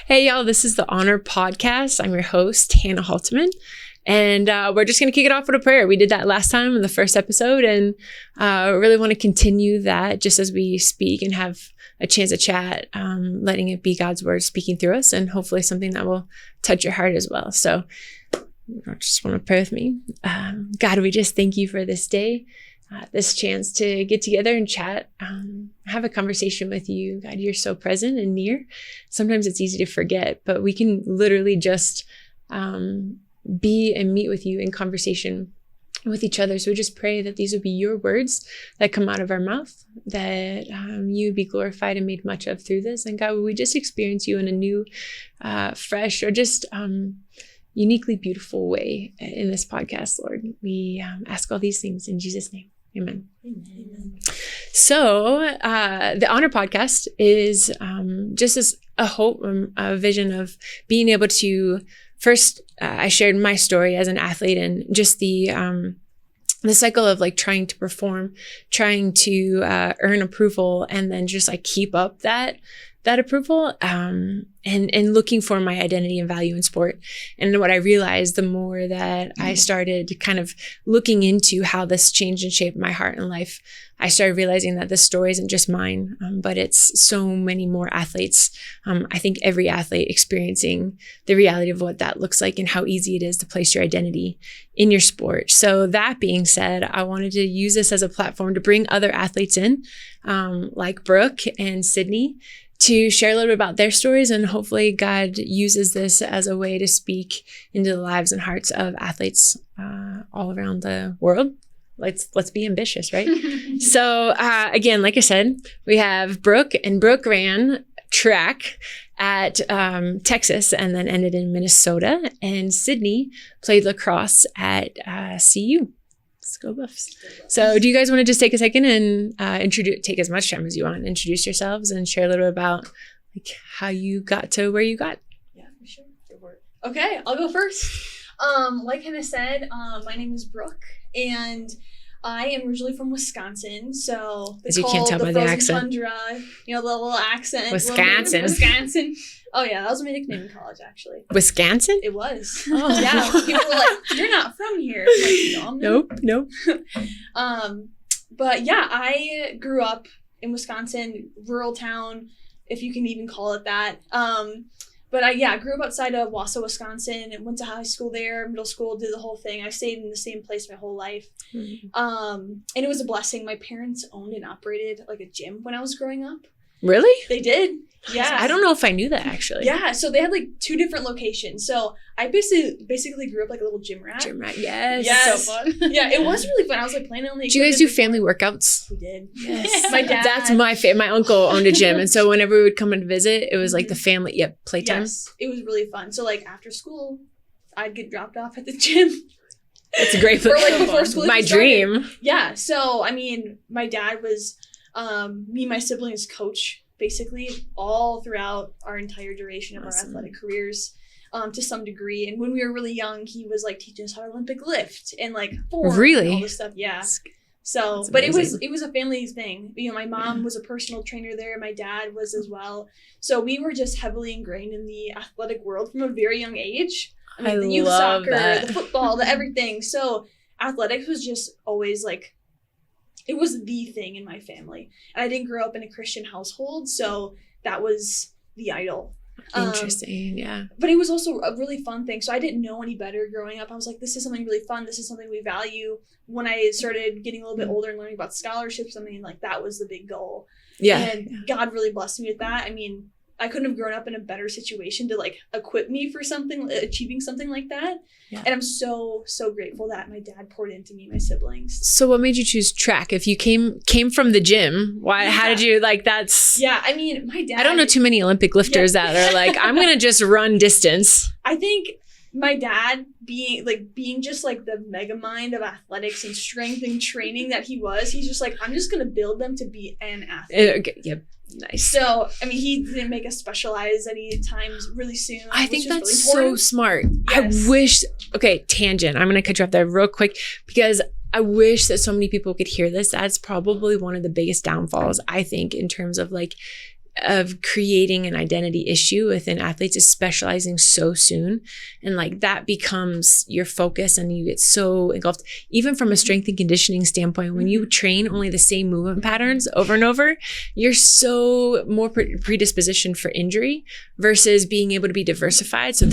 Hey, y'all, this is the Honor Podcast. I'm your host, Hanna Halteman, and we're just going to kick it off with a prayer. We did that last time in the first episode, and really want to continue that just as we speak and have a chance to chat, letting it be God's word speaking through us, and hopefully something that will touch your heart as well. So I just want to pray with me. God, we just thank you for this day. This chance to get together and chat, have a conversation with you. God, you're so present and near. Sometimes it's easy to forget, but we can literally just be and meet with you in conversation with each other. So we just pray that these would be your words that come out of our mouth, that you would be glorified and made much of through this. And God, would we just experience you in a new, fresh, or just uniquely beautiful way in this podcast, Lord. We ask all these things in Jesus' name. Amen. Amen. So the Honor Podcast is just as a hope, a vision of being able to first, I shared my story as an athlete and just the cycle of like trying to perform, trying to earn approval, and then just like keep up that approval, and looking for my identity and value in sport. And what I realized, the more that I started kind of looking into how this changed and shaped my heart and life, I started realizing that this story isn't just mine, but it's so many more athletes. I think every athlete experiencing the reality of what that looks like and how easy it is to place your identity in your sport. So that being said, I wanted to use this as a platform to bring other athletes in, like Brooke and Sydney, to share a little bit about their stories, and hopefully God uses this as a way to speak into the lives and hearts of athletes all around the world. Let's be ambitious, right? So again, like I said, we have Brooke, and Brooke ran track at Texas and then ended in Minnesota, and Sydney played lacrosse at CU. Let's go Buffs. So do you guys want to just take a second and take as much time as you want, introduce yourselves and share a little bit about like how you got to where you got? Yeah, for sure. Okay, I'll go first. Like Hanna said, my name is Brooke, and I am originally from Wisconsin, so as you can't tell by the accent, tundra, the little accent, Wisconsin. Oh yeah, that was my nickname in college, actually. Wisconsin? It was. Oh. Yeah, people were like, "You're not from here." I'm like, no, Nope. But yeah, I grew up in Wisconsin, rural town, if you can even call it that. But I grew up outside of Wausau, Wisconsin, and went to high school there, middle school, did the whole thing. I stayed in the same place my whole life. Mm-hmm. And it was a blessing. My parents owned and operated like a gym when I was growing up. Really? They did. Yeah. I don't know if I knew that, actually. Yeah, so they had like 2 different locations. So I basically grew up like a little gym rat. Gym rat, yes. Yes. So fun. Yeah, it was really fun. I was like playing on the Do you guys do family workouts? We did. Yes. My dad. That's my uncle owned a gym. And so whenever we would come and visit, it was like the family, playtime. Yes, it was really fun. So like after school, I'd get dropped off at the gym. That's a great place. Or like before school. My dream. Yeah, so I mean, my dad was me and my siblings coach basically all throughout our entire duration of our athletic careers, to some degree. And when we were really young, he was like teaching us how to Olympic lift and like form and all this stuff. Yeah. So, but it was a family thing. My mom was a personal trainer there. My dad was as well. So we were just heavily ingrained in the athletic world from a very young age. I mean, the youth soccer, the football, the everything. So athletics was just always like, it was the thing in my family. And I didn't grow up in a Christian household, so that was the idol. Interesting, yeah. But it was also a really fun thing. So I didn't know any better growing up. I was like, this is something really fun. This is something we value. When I started getting a little bit older and learning about scholarships, I mean, like that was the big goal. Yeah. And God really blessed me with that. I mean, I couldn't have grown up in a better situation to like equip me for achieving something like that. Yeah. And I'm so, so grateful that my dad poured into me and my siblings. So what made you choose track? If you came from the gym, why? Yeah. How did you that's? Yeah, I mean, my dad. I don't know too many Olympic lifters that are like, I'm gonna just run distance. I think my dad being just like the mega mind of athletics and strength and training that he was, he's just like, I'm just gonna build them to be an athlete. Okay, yep. Nice. So, I mean, he didn't make us specialize any times really soon. I think that's really so smart. Yes. I wish, tangent. I'm going to cut you off there real quick because I wish that so many people could hear this. That's probably one of the biggest downfalls, I think, in terms of like of creating an identity issue within athletes is specializing so soon. And like that becomes your focus and you get so engulfed. Even from a strength and conditioning standpoint, when you train only the same movement patterns over and over, you're so more predispositioned for injury versus being able to be diversified. So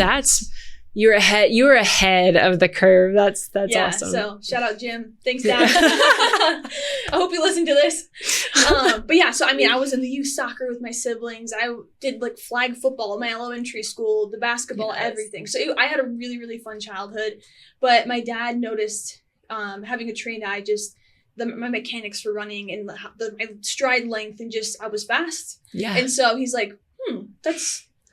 you're ahead of the curve. That's awesome. So shout out Jim. Thanks, Dad. I hope you listen to this. But yeah, so I mean, I was in the youth soccer with my siblings. I did like flag football in my elementary school, the basketball, everything. So I had a really, really fun childhood. But my dad noticed having a trained eye, just my mechanics for running and my stride length, and just I was fast. Yeah. And so he's like,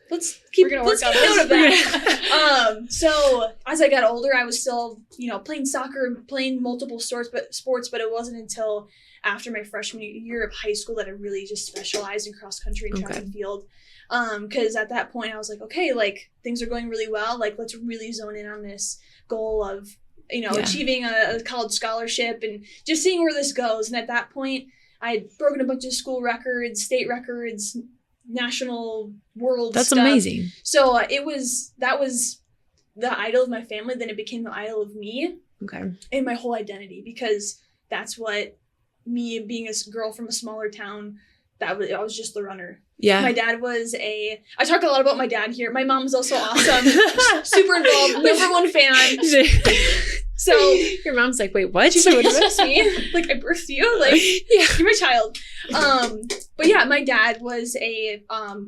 let's keep note of that. So as I got older, I was still, playing soccer, playing multiple sports, but it wasn't until after my freshman year of high school that I really just specialized in cross country and track and field. Because at that point I was like, okay, like things are going really well. Like let's really zone in on this goal of, achieving a college scholarship and just seeing where this goes. And at that point I had broken a bunch of school records, state records, national, world That's stuff. Amazing. So that was the idol of my family. Then it became the idol of me. Okay. And my whole identity, because that's what me being a girl from a smaller town, I was just the runner. Yeah. My dad I talk a lot about my dad here. My mom's also awesome. Super involved, #1 fan. So your mom's like, wait, what? She's like, what does me? Like, I birthed you? Like, you're my child. But yeah, my dad was a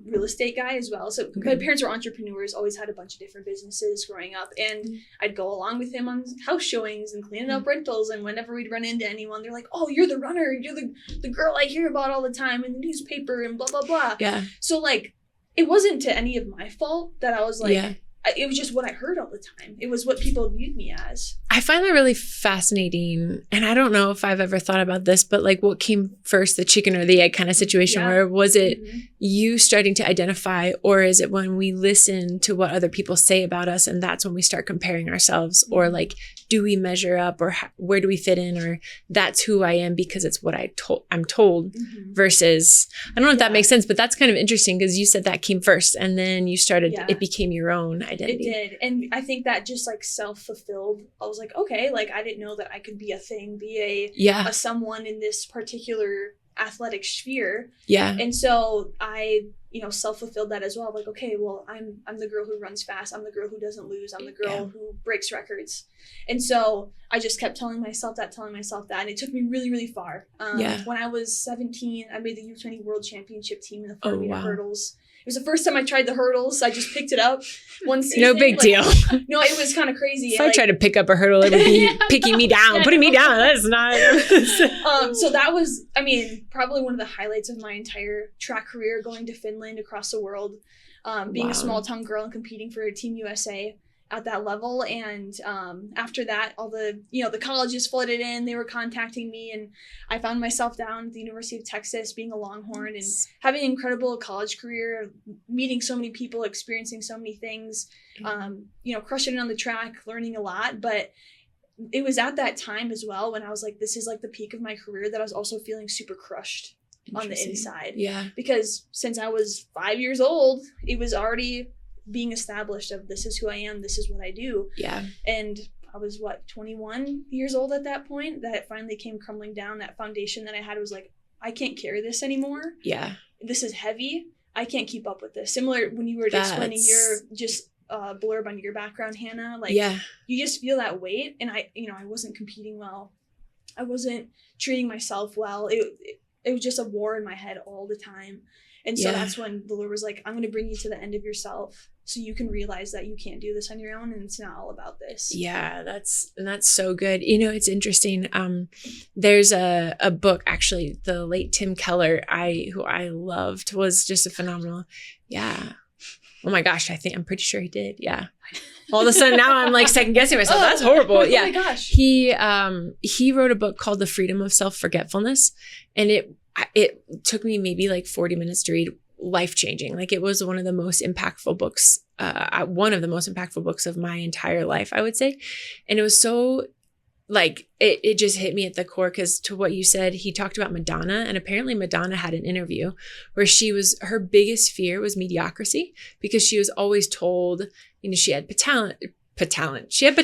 real estate guy as well. So my parents were entrepreneurs, always had a bunch of different businesses growing up. And I'd go along with him on house showings and cleaning up rentals. And whenever we'd run into anyone, they're like, oh, you're the runner. You're the girl I hear about all the time in the newspaper and blah, blah, blah. Yeah. So like, it wasn't to any of my fault that I was like, it was just what I heard all the time. It was what people viewed me as. I find that really fascinating. And I don't know if I've ever thought about this, but like what came first, the chicken or the egg kind of situation, where was it you starting to identify, or is it when we listen to what other people say about us and that's when we start comparing ourselves, or like, do we measure up, or where do we fit in, or that's who I am because it's what I'm told versus, I don't know if that makes sense, but that's kind of interesting because you said that came first and then you started, it became your own identity. It did. And I think that just like self-fulfilled. I was like, okay, like I didn't know that I could be a thing, be a someone in this particular athletic sphere. Yeah. And so I, self-fulfilled that as well. Like, okay, well, I'm the girl who runs fast. I'm the girl who doesn't lose. I'm the girl who breaks records. And so I just kept telling myself that. And it took me really, really far. When I was 17, I made the U20 World Championship team in the 4-meter hurdles. It was the first time I tried the hurdles. I just picked it up one season. No big deal. No, it was kind of crazy. If I tried to pick up a hurdle, it would be picking me down, putting me down. That's not. So that was, probably one of the highlights of my entire track career, going to Finland, across the world, being a small town girl and competing for Team USA at that level. And after that, all the colleges flooded in. They were contacting me, and I found myself down at the University of Texas being a Longhorn and having an incredible college career, meeting so many people, experiencing so many things, crushing it on the track, learning a lot. But it was at that time as well when I was like, this is like the peak of my career, that I was also feeling super crushed on the inside. Yeah. Because since I was 5 years old, it was already being established of, this is who I am, this is what I do. Yeah. And I was 21 years old at that point, that it finally came crumbling down. That foundation that I had was like, I can't carry this anymore. Yeah. This is heavy. I can't keep up with this. Similar when you were explaining your just blurb on your background, Hannah, like you just feel that weight. And I wasn't competing well. I wasn't treating myself well. It was just a war in my head all the time. And so that's when the Lord was like, I'm going to bring you to the end of yourself so you can realize that you can't do this on your own and it's not all about this. Yeah, that's so good. It's interesting. There's a book, actually, the late Tim Keller, who I loved, was just a phenomenal. Yeah. Oh my gosh, I'm pretty sure he did. Yeah. All of a sudden now I'm like second guessing myself. That's horrible. Yeah. Oh my gosh. He wrote a book called The Freedom of Self-Forgetfulness, and it took me maybe like 40 minutes to read. Life-changing. Like, it was one of the most impactful books of my entire life, I would say. And it was so like it just hit me at the core, because to what you said, he talked about Madonna, and apparently Madonna had an interview where her biggest fear was mediocrity, because she was always told, she had she had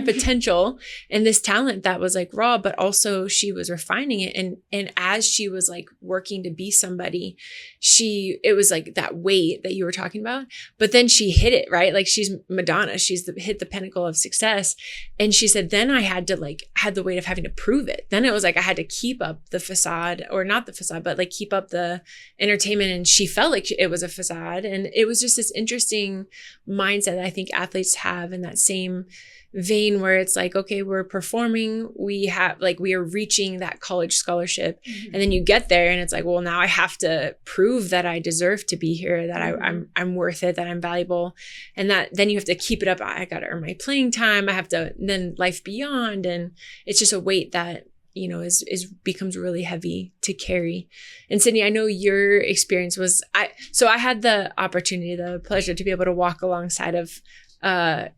potential, and this talent that was like raw, but also she was refining it. And as she was like working to be somebody, it was like that weight that you were talking about, but then she hit it, right? Like she's Madonna, hit the pinnacle of success. And she said, then I had the weight of having to prove it. Then it was like, I had to keep up the facade, or not the facade, but like keep up the entertainment. And she felt like it was a facade. And it was just this interesting mindset that I think athletes have in that same vein, where it's like, okay, we're performing, we are reaching that college scholarship. Mm-hmm. And then you get there and it's like, well, now I have to prove that I deserve to be here, that mm-hmm. I'm worth it, that I'm valuable. And that then you have to keep it up. I got to earn my playing time. I have to, then life beyond. And it's just a weight that, becomes really heavy to carry. And Sydney, I know your experience was, I had the opportunity, the pleasure to be able to walk alongside of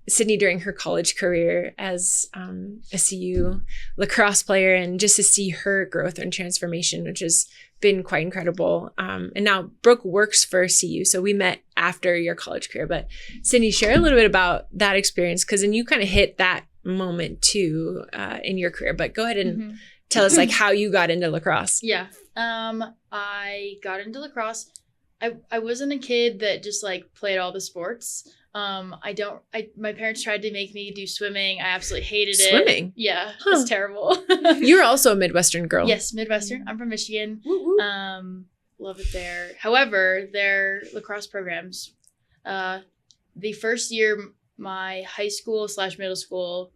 Sydney during her college career as a CU lacrosse player, and just to see her growth and transformation, which has been quite incredible. And now Brooke works for CU, so we met after your college career. But Sydney, share a little bit about that experience, because then you kind of hit that moment too in your career. But go ahead and mm-hmm. tell us like how you got into lacrosse. Yeah, I got into lacrosse. I wasn't a kid that just like played all the sports. My parents tried to make me do swimming. I absolutely hated it. Swimming? Yeah, it's terrible. You're also a Midwestern girl. Yes, Midwestern. I'm from Michigan. Love it there. However, their lacrosse programs, the first year my high school / middle school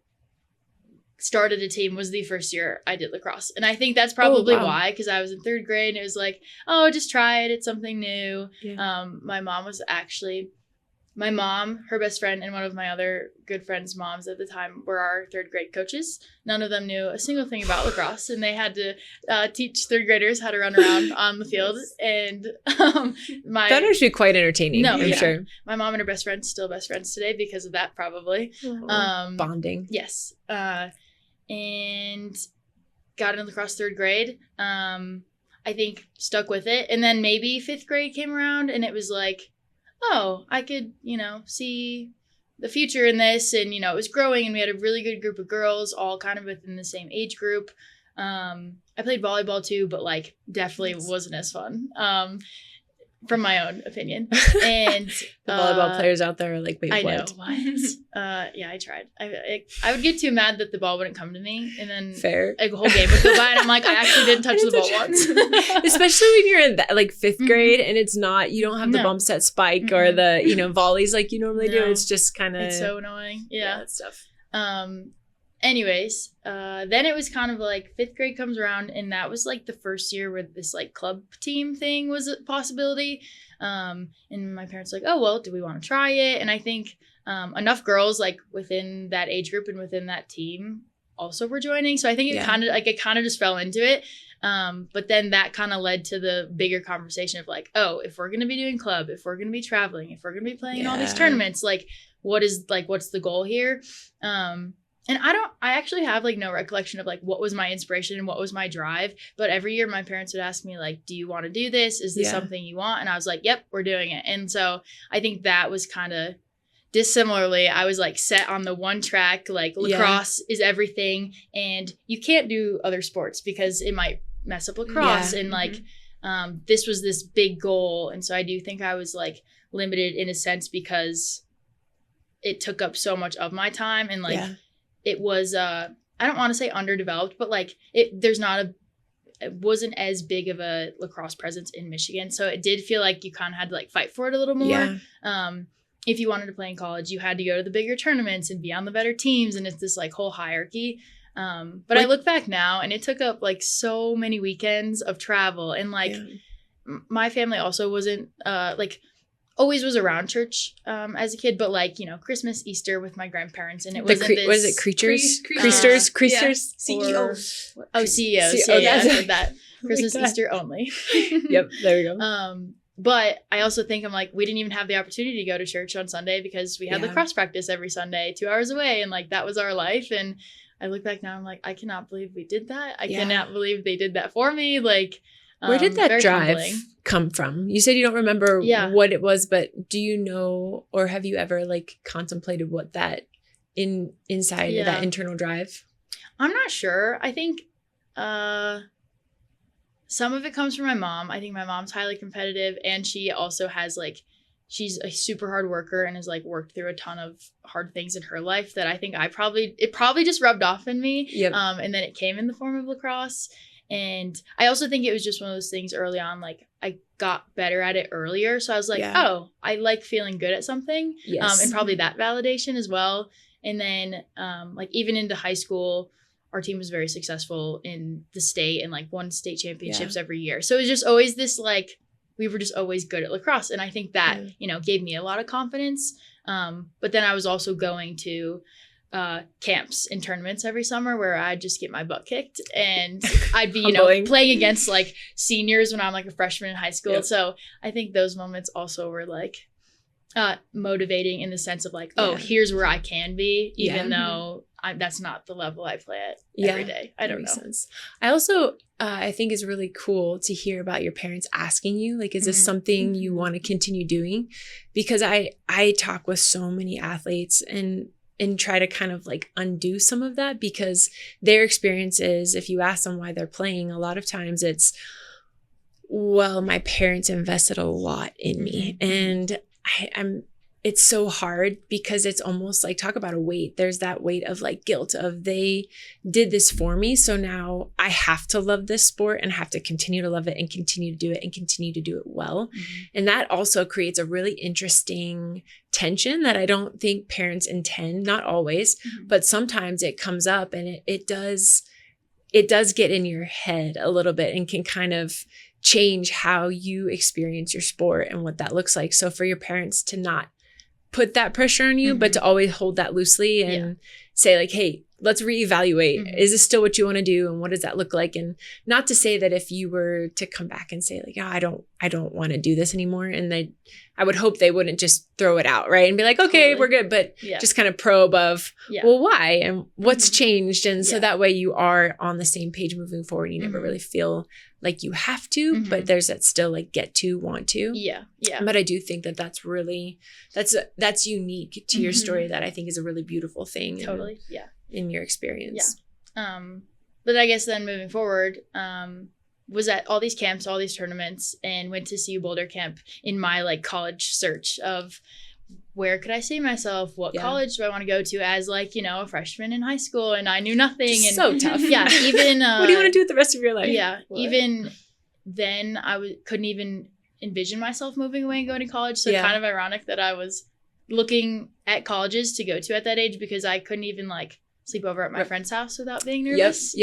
started a team was the first year I did lacrosse. And I think that's probably why, because I was in 3rd grade and it was like, oh, just try it. It's something new. Yeah. My mom, her best friend, and one of my other good friends' moms at the time were our 3rd grade coaches. None of them knew a single thing about lacrosse, and they had to teach 3rd graders how to run around on the field. And that would be quite entertaining, I'm sure. My mom and her best friend still best friends today because of that, probably. Bonding. Yes. And got into lacrosse 3rd grade. I think stuck with it. And then maybe 5th grade came around, and it was like, oh, I could, see the future in this. And, it was growing, and we had a really good group of girls, all kind of within the same age group. I played volleyball too, but definitely wasn't as fun. From my own opinion. And the volleyball players out there are like, wait, I what? know, what? Yeah, I tried. I would get too mad that the ball wouldn't come to me, and then a whole game would go by, and I'm like, I actually didn't touch the ball once. Especially when you're in 5th grade, and it's not, you don't have the bumps that spike or the, volleys like you normally do. It's just kind of. It's so annoying. Yeah. That stuff. Anyways, then it was kind of like 5th grade comes around, and that was like the first year where this club team thing was a possibility. And my parents were like, oh, well, do we want to try it? And I think enough girls within that age group and within that team also were joining. So I think it kind of just fell into it. But then that kind of led to the bigger conversation of oh, if we're going to be doing club, if we're going to be traveling, if we're going to be playing in all these tournaments, what's the goal here? And I actually have no recollection of what was my inspiration and what was my drive. But every year my parents would ask me do you want to do this? Is this something you want? And I was like, yep, we're doing it. And so I think that was kind of dissimilarly. I was set on the one track, lacrosse is everything. And you can't do other sports because it might mess up lacrosse. Yeah. And this was this big goal. And so I do think I was limited in a sense because it took up so much of my time. And it was, I don't want to say underdeveloped, but it wasn't as big of a lacrosse presence in Michigan. So it did feel like you kind of had to fight for it a little more. Yeah. If you wanted to play in college, you had to go to the bigger tournaments and be on the better teams. And it's this whole hierarchy. But I look back now, and it took up so many weekends of travel. And my family also wasn't always was around church as a kid, but Christmas, Easter with my grandparents, and it wasn't this. Was it creatures? Creasters? CEOs. CEOs. Yeah, that. Christmas, Easter only. Yep, there we go. But I also think we didn't even have the opportunity to go to church on Sunday because we had lacrosse practice every Sunday, 2 hours away, and that was our life. And I look back now, I'm like, I cannot believe we did that. I Yeah. cannot believe they did that for me. Like, Where did that very drive humbling. come from? You said you don't remember Yeah. what it was, but do you know, or have you ever like contemplated what that inside Yeah. that internal drive? I'm not sure. I think some of it comes from my mom. I think my mom's highly competitive, and she also has like, she's a super hard worker and has like worked through a ton of hard things in her life that I think it probably just rubbed off in me. Yep. And then it came in the form of lacrosse. And I also think it was just one of those things early on, like I got better at it earlier. So I was like, Yeah. oh, I like feeling good at something. Yes. And probably that validation as well. And then like even into high school, our team was very successful in the state and like won state championships every year. So it was just always this like, we were just always good at lacrosse. And I think that, gave me a lot of confidence. But then I was also going to camps and tournaments every summer where I'd just get my butt kicked, and I'd be, playing against like seniors when I'm like a freshman in high school. Yep. So I think those moments also were like motivating in the sense of like, oh, here's where I can be, even though that's not the level I play at every day. I don't know. Sense. I also, I think is really cool to hear about your parents asking you, like, is this something you want to continue doing? Because I talk with so many athletes and try to kind of like undo some of that, because their experience is, if you ask them why they're playing, a lot of times it's, well, my parents invested a lot in me. And it's so hard because it's almost like, talk about a weight. There's that weight of like guilt of they did this for me. So now I have to love this sport and have to continue to love it and continue to do it and continue to do it well. And that also creates a really interesting tension that I don't think parents intend, not always, but sometimes it comes up, and it does get in your head a little bit and can kind of change how you experience your sport and what that looks like. So for your parents to not put that pressure on you, but to always hold that loosely and say like, hey, let's reevaluate. Is this still what you want to do? And what does that look like? And not to say that if you were to come back and say like, oh, I don't want to do this anymore. And I would hope they wouldn't just throw it out, right? And be like, okay, we're good. But just kind of probe of, well, why? And what's changed? And so that way you are on the same page moving forward. You never really feel like you have to, but there's that still like get to, want to. Yeah. But I do think that that's really, that's unique to your story, that I think is a really beautiful thing. Totally. In your experience. But I guess then moving forward, was at all these camps, all these tournaments, and went to CU Boulder camp in my like college search of where could I see myself? What college do I want to go to as like, a freshman in high school? And I knew nothing. And so tough. Even what do you want to do with the rest of your life? Even then I couldn't even envision myself moving away and going to college. So kind of ironic that I was looking at colleges to go to at that age, because I couldn't even like sleep over at my friend's house without being nervous.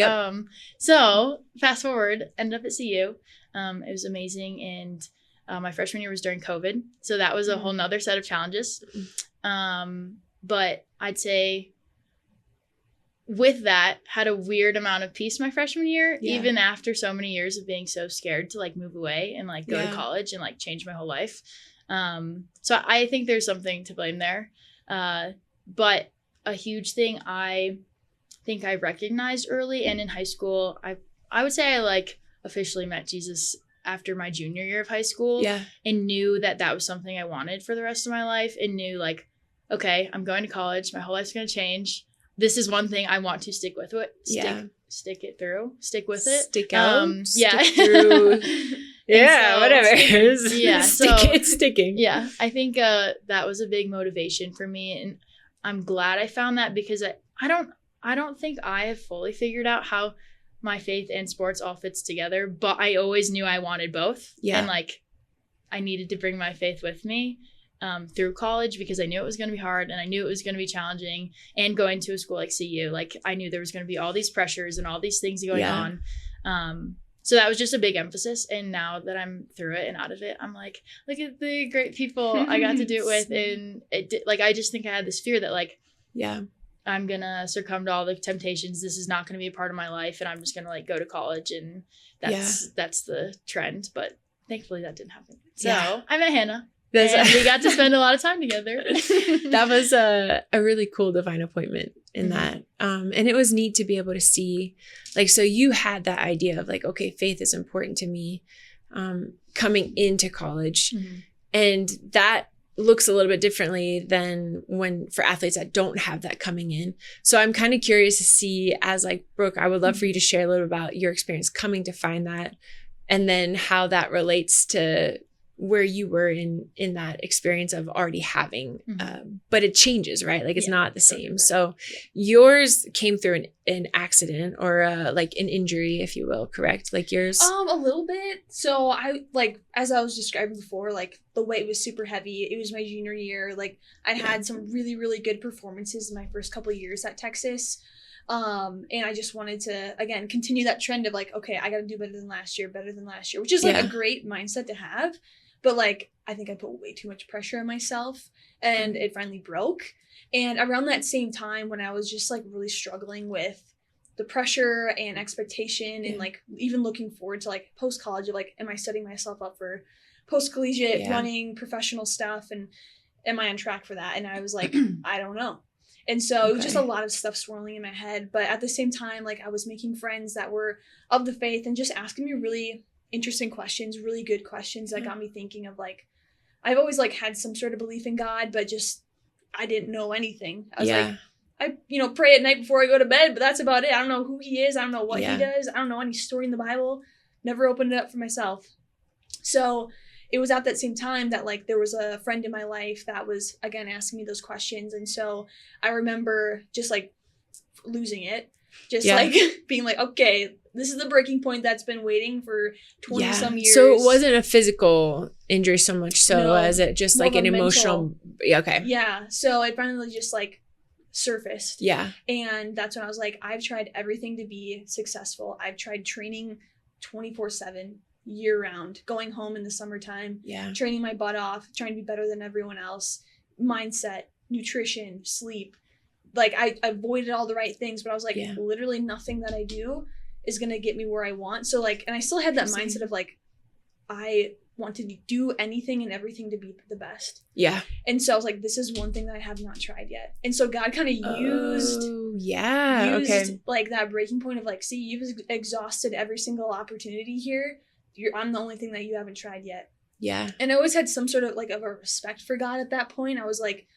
So fast forward, ended up at CU. It was amazing. And my freshman year was during COVID. So that was a whole nother set of challenges. But I'd say with that, had a weird amount of peace my freshman year, even after so many years of being so scared to like move away and like go to college and like change my whole life. So I think there's something to blame there. But a huge thing I think I recognized early and in high school, I would say I like officially met Jesus after my junior year of high school, and knew that was something I wanted for the rest of my life, and knew like, okay, I'm going to college. My whole life's going to change. This is one thing I want to stick with it. Stick it through. Stick with it. Stick out. Stick through. Whatever. It's sticking. Yeah, I think that was a big motivation for me, and I'm glad I found that, because I don't think I have fully figured out how my faith and sports all fits together, but I always knew I wanted both. And like I needed to bring my faith with me through college, because I knew it was going to be hard and I knew it was going to be challenging, and going to a school like CU, like I knew there was going to be all these pressures and all these things going on. So that was just a big emphasis. And now that I'm through it and out of it, I'm like, look at the great people I got to do it with. And I just think I had this fear that like, I'm going to succumb to all the temptations. This is not going to be a part of my life. And I'm just going to like go to college. And that's the trend. But thankfully that didn't happen. So I met Hanna. And we got to spend a lot of time together. That was a really cool divine appointment in that. And it was neat to be able to see, like, so you had that idea of like, okay, faith is important to me coming into college. And that looks a little bit differently than when for athletes that don't have that coming in. So I'm kind of curious to see, as like Brooke, I would love for you to share a little about your experience coming to find that, and then how that relates to where you were in that experience of already having, but it changes, right? Like it's not the same. Right. So yours came through an accident or like an injury, if you will, correct? Like yours? A little bit. So I, like, as I was describing before, like the weight was super heavy. It was my junior year. Like I had some really, really good performances in my first couple of years at Texas. And I just wanted to, again, continue that trend of like, okay, I got to do better than last year, which is like a great mindset to have. But like, I think I put way too much pressure on myself and it finally broke. And around that same time when I was just like really struggling with the pressure and expectation and like even looking forward to like post-college of like, am I setting myself up for post-collegiate running professional stuff? And am I on track for that? And I was like, I don't know. And so it was just a lot of stuff swirling in my head. But at the same time, like I was making friends that were of the faith and just asking me really interesting questions, really good questions that got me thinking of like, I've always like had some sort of belief in God, but just, I didn't know anything. I was like, I, pray at night before I go to bed, but that's about it. I don't know who he is. I don't know what he does. I don't know any story in the Bible. Never opened it up for myself. So it was at that same time that like there was a friend in my life that was again asking me those questions. And so I remember just like losing it, just like being like, okay, this is the breaking point that's been waiting for 20 some years. So it wasn't a physical injury so much so as it just like an emotional. Yeah. So it finally just like surfaced. Yeah. And that's when I was like, I've tried everything to be successful. I've tried training 24/7 year round, going home in the summertime, training my butt off, trying to be better than everyone else, mindset, nutrition, sleep. Like I avoided all the right things, but I was like, literally nothing that I do is going to get me where I want. So like, and I still had that mindset of like, I want to do anything and everything to be the best. Yeah. And so I was like, this is one thing that I have not tried yet. And so God kind of used like that breaking point of like, see, you've exhausted every single opportunity here. I'm the only thing that you haven't tried yet. Yeah. And I always had some sort of like of a respect for God at that point. I was like,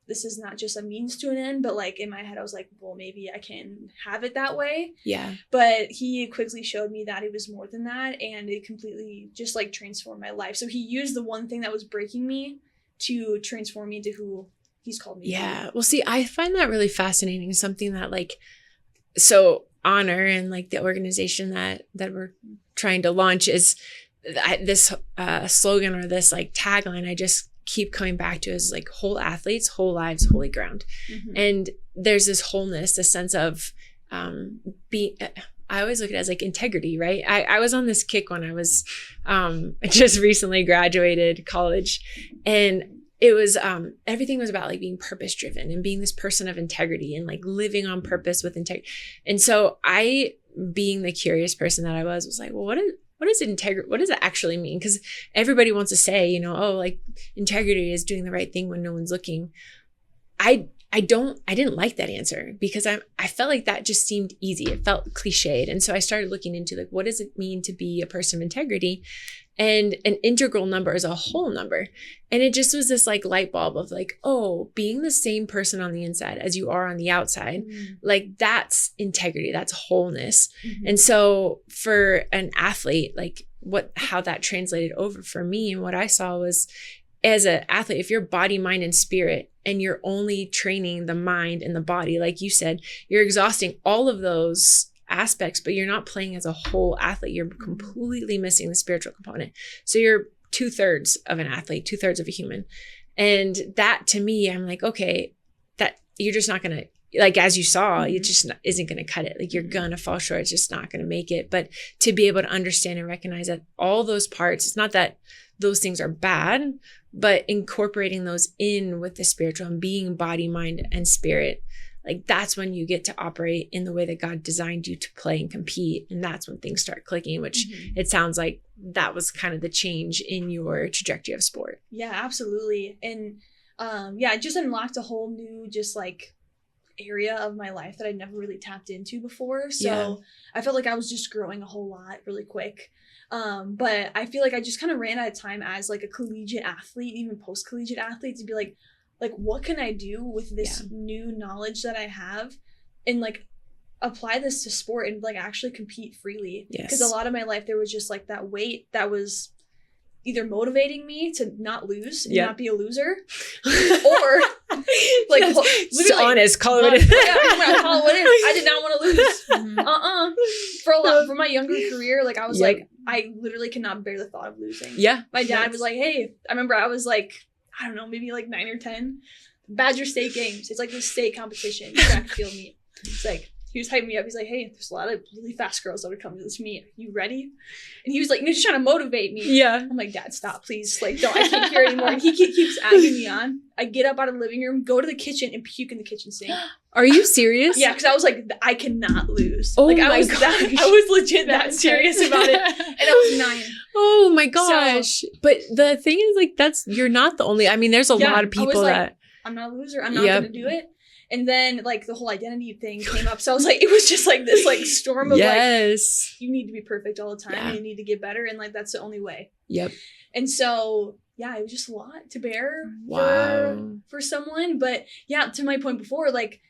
this is not just a means to an end, but like in my head, I was like, well, maybe I can have it that way. Yeah. But he quickly showed me that it was more than that. And it completely just like transformed my life. So he used the one thing that was breaking me to transform me into who he's called me. Yeah. Well, see, I find that really fascinating. Something that like, so Honor and like the organization that we're trying to launch is this slogan or this like tagline I just keep coming back to is like whole athletes, whole lives, holy ground. And there's this wholeness, this sense of being, I always look at it as like integrity, right? I was on this kick when I was just recently graduated college, and it was everything was about like being purpose driven and being this person of integrity and like living on purpose with integrity. And so I, being the curious person that I was like, well, what does integrity, what does it actually mean? Because everybody wants to say, oh, like integrity is doing the right thing when no one's looking. I didn't like that answer because I felt like that just seemed easy. It felt cliched. And so I started looking into like, what does it mean to be a person of integrity? And an integral number is a whole number. And it just was this like light bulb of like, oh, being the same person on the inside as you are on the outside, like that's integrity, that's wholeness. And so for an athlete, like how that translated over for me and what I saw was, as an athlete, if you're body, mind, and spirit, and you're only training the mind and the body, like you said, you're exhausting all of those aspects, but you're not playing as a whole athlete. You're completely missing the spiritual component. So you're 2/3 of an athlete, 2/3 of a human. And that to me, I'm like, okay, that you're just not going to, like, as you saw, it just isn't going to cut it. Like you're going to fall short. It's just not going to make it. But to be able to understand and recognize that all those parts, it's not that those things are bad, but incorporating those in with the spiritual and being body, mind, and spirit, like that's when you get to operate in the way that God designed you to play and compete. And that's when things start clicking, which it sounds like that was kind of the change in your trajectory of sport. Yeah, absolutely. And it just unlocked a whole new just like area of my life that I'd never really tapped into before. So I felt like I was just growing a whole lot really quick. But I feel like I just kind of ran out of time as like a collegiate athlete, even post-collegiate athlete, to be like what can I do with this new knowledge that I have and like apply this to sport and like actually compete freely. Because a lot of my life there was just like that weight that was either motivating me to not lose and not be a loser, or like honest, call it what it is. Call it what it is. I did not want to lose. For my younger career, like I was like, I literally cannot bear the thought of losing. My dad was like, hey, I remember I was like, I don't know, maybe like 9 or 10. Badger State Games. It's like the state competition, track field meet. It's like, he was hyping me up. He's like, hey, there's a lot of really fast girls that would come to this meet. Are you ready? And he was like, just trying to motivate me. I'm like, Dad, stop, please. Like, don't, I can't hear anymore. And he keeps egging me on. I get up out of the living room, go to the kitchen, and puke in the kitchen sink. Are you serious? Yeah, because I was like, I cannot lose. Oh like, my gosh. I was legit that serious about it. And I was 9. Oh my gosh. So, but the thing is, like, you're not the only, I mean, there's a lot of people that. I'm not a loser. I'm not going to do it. And then, like, the whole identity thing came up. So I was like, it was just, like, this, like, storm of, like, you need to be perfect all the time. And you need to get better. And, like, that's the only way. And so, it was just a lot to bear for someone. But, to my point before, like,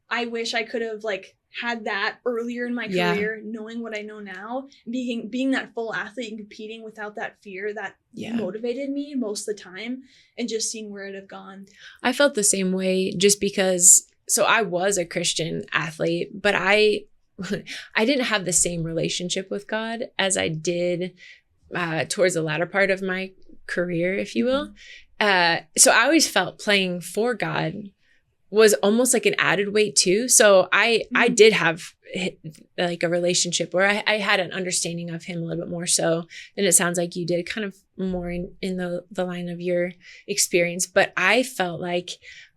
I wish I could have, like, had that earlier in my career, knowing what I know now, being that full athlete and competing without that fear that motivated me most of the time, and just seeing where it'd have gone. I felt the same way just because, so I was a Christian athlete, but I didn't have the same relationship with God as I did towards the latter part of my career, if you will. So I always felt playing for God was almost like an added weight too. So I did have like a relationship where I had an understanding of him a little bit more so than it sounds like you did, kind of more in the line of your experience. But I felt like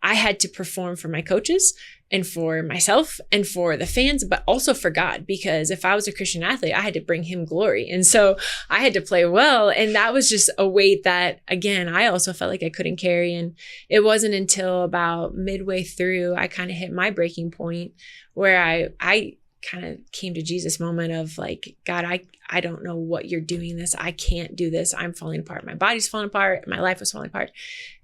I had to perform for my coaches and for myself and for the fans, but also for God, because if I was a Christian athlete, I had to bring him glory. And so I had to play well. And that was just a weight that, again, I also felt like I couldn't carry. And it wasn't until about midway through, I kind of hit my breaking point where I kind of came to Jesus moment of like, God, I don't know what you're doing this. I can't do this. I'm falling apart. My body's falling apart. My life was falling apart.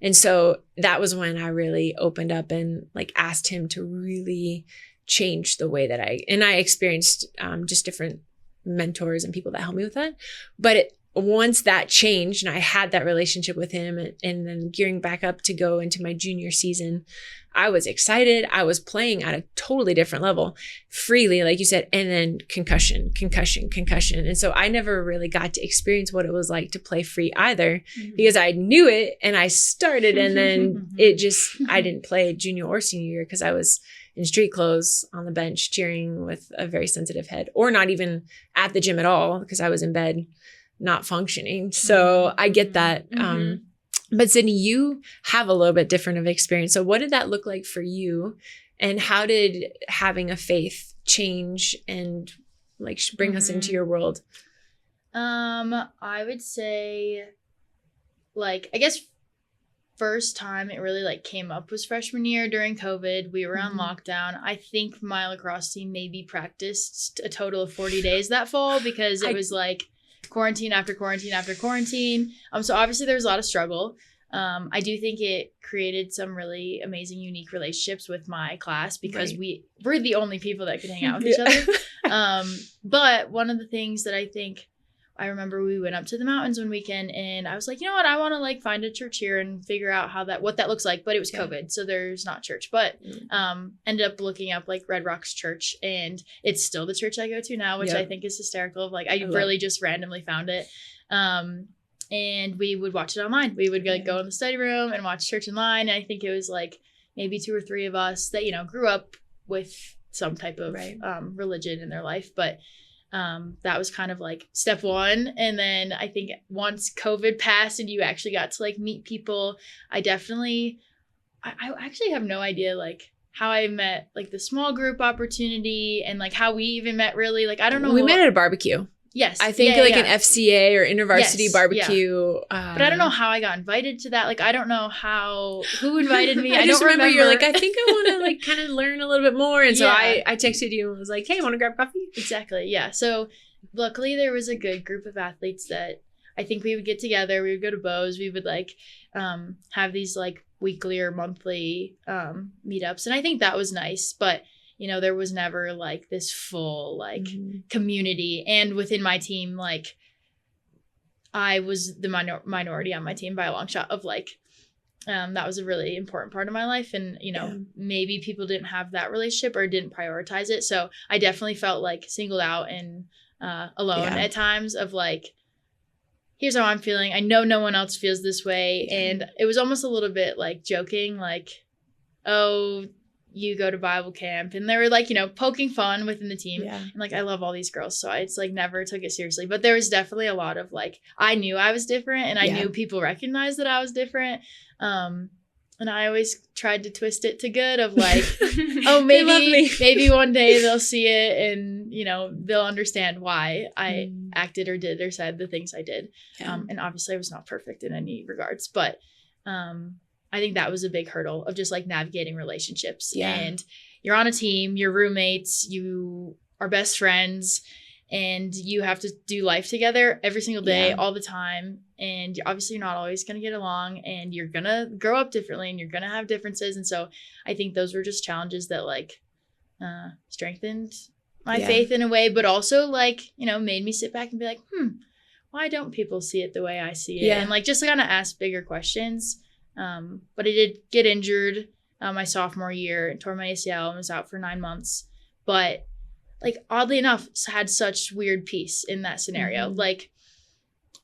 And so that was when I really opened up and like asked him to really change the way that I experienced just different mentors and people that helped me with that. But once that changed and I had that relationship with him and then gearing back up to go into my junior season, I was excited. I was playing at a totally different level, freely, like you said, and then concussion. And so I never really got to experience what it was like to play free either, because I knew it and I started, and then I didn't play junior or senior year because I was in street clothes on the bench cheering with a very sensitive head, or not even at the gym at all because I was in bed not functioning. So I get that. But Sydney, you have a little bit different of experience. So what did that look like for you? And how did having a faith change and like bring us into your world? I would say like, I guess first time it really like came up was freshman year during COVID. We were on lockdown. I think my lacrosse team maybe practiced a total of 40 days that fall because it was like quarantine after quarantine after quarantine. So obviously there was a lot of struggle. I do think it created some really amazing, unique relationships with my class because we're the only people that could hang out with each other. But one of the things that I remember we went up to the mountains one weekend and I was like, you know what? I want to like find a church here and figure out what that looks like. But it was COVID, so there's not church. But ended up looking up like Red Rocks Church, and it's still the church I go to now, which I think is hysterical. Of like I really just randomly found it. And we would watch it online. We would like go in the study room and watch church online. And I think it was like maybe 2 or 3 of us that, grew up with some type of religion in their life. But that was kind of like step one. And then I think once COVID passed and you actually got to like meet people, I actually have no idea like how I met like the small group opportunity and like how we even met really. Like, I don't know. We met at a barbecue. Yes. I think an FCA or InterVarsity barbecue. But I don't know how I got invited to that. Like, I don't know who invited me. I just remember you're like, I think I want to like kind of learn a little bit more. And so I texted you and was like, hey, want to grab coffee? Exactly. Yeah. So luckily there was a good group of athletes that I think we would get together. We would go to Bo's. We would like have these like weekly or monthly meetups. And I think that was nice. But you know, there was never like this full like community. And within my team, like I was the minority on my team by a long shot of like, that was a really important part of my life. And, you know, maybe people didn't have that relationship or didn't prioritize it. So I definitely felt like singled out and alone at times of like, here's how I'm feeling. I know no one else feels this way. And it was almost a little bit like joking, like, oh, you go to Bible camp, and they were like, you know, poking fun within the team. And like, I love all these girls. So I just like never took it seriously, but there was definitely a lot of like, I knew I was different and I knew people recognized that I was different. And I always tried to twist it to good of like, oh, maybe one day they'll see it and, you know, they'll understand why I acted or did or said the things I did. And obviously I was not perfect in any regards, but, I think that was a big hurdle of just like navigating relationships. And you're on a team, you're roommates, you are best friends, and you have to do life together every single day, all the time. And obviously you're not always going to get along, and you're going to grow up differently and you're going to have differences. And so I think those were just challenges that like strengthened my faith in a way, but also like, you know, made me sit back and be like, why don't people see it the way I see it? And like just kind of ask bigger questions. But I did get injured my sophomore year, tore my ACL and was out for 9 months. But like oddly enough, had such weird peace in that scenario. Like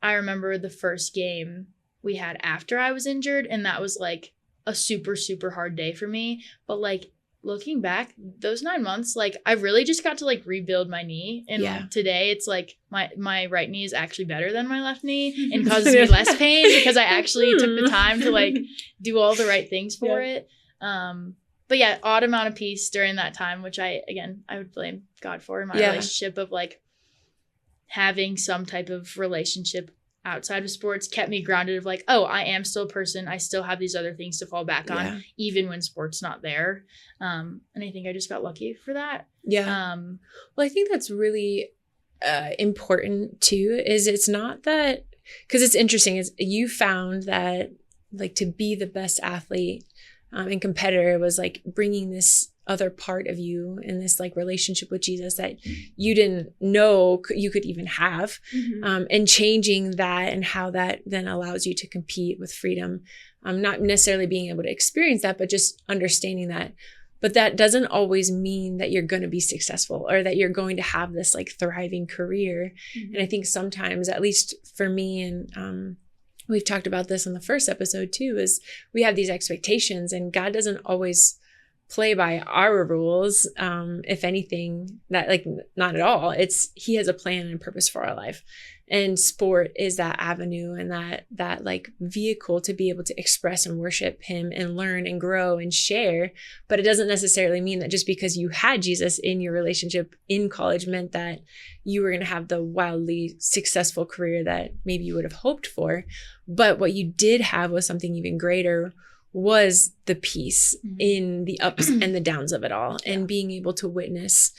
I remember the first game we had after I was injured, and that was like a super, super hard day for me. But like looking back, those 9 months, like I really just got to like rebuild my knee. And today it's like my right knee is actually better than my left knee and causes me less pain because I actually took the time to like do all the right things for it. But yeah, odd amount of peace during that time, which I would blame God for in my relationship of like having some type of relationship outside of sports kept me grounded of like, oh, I am still a person. I still have these other things to fall back on, even when sport's not there. And I think I just got lucky for that. Well, I think that's really important too, is it's not that, because it's interesting, is you found that like to be the best athlete and competitor was like bringing this other part of you in this like relationship with Jesus that you didn't know you could even have, and changing that and how that then allows you to compete with freedom. Not necessarily being able to experience that, but just understanding that. But that doesn't always mean that you're going to be successful or that you're going to have this like thriving career. And I think sometimes, at least for me, and we've talked about this in the first episode too, is we have these expectations, and God doesn't always play by our rules. If anything, that like not at all. It's he has a plan and purpose for our life, and sport is that avenue and that like vehicle to be able to express and worship him and learn and grow and share. But it doesn't necessarily mean that just because you had Jesus in your relationship in college meant that you were going to have the wildly successful career that maybe you would have hoped for. But what you did have was something even greater, was the peace in the ups and the downs of it all, and being able to witness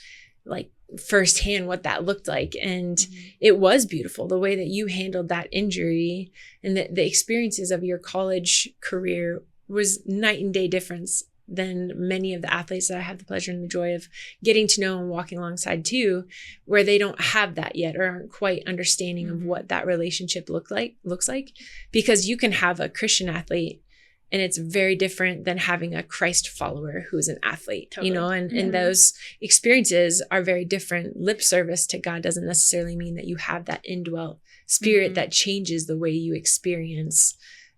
like firsthand what that looked like. And it was beautiful the way that you handled that injury, and the experiences of your college career was night and day difference than many of the athletes that I have the pleasure and the joy of getting to know and walking alongside too, where they don't have that yet or aren't quite understanding of what that relationship looks like. Because you can have a Christian athlete and it's very different than having a Christ follower who's an athlete, you know, and those experiences are very different. Lip service to God doesn't necessarily mean that you have that indwelt spirit that changes the way you experience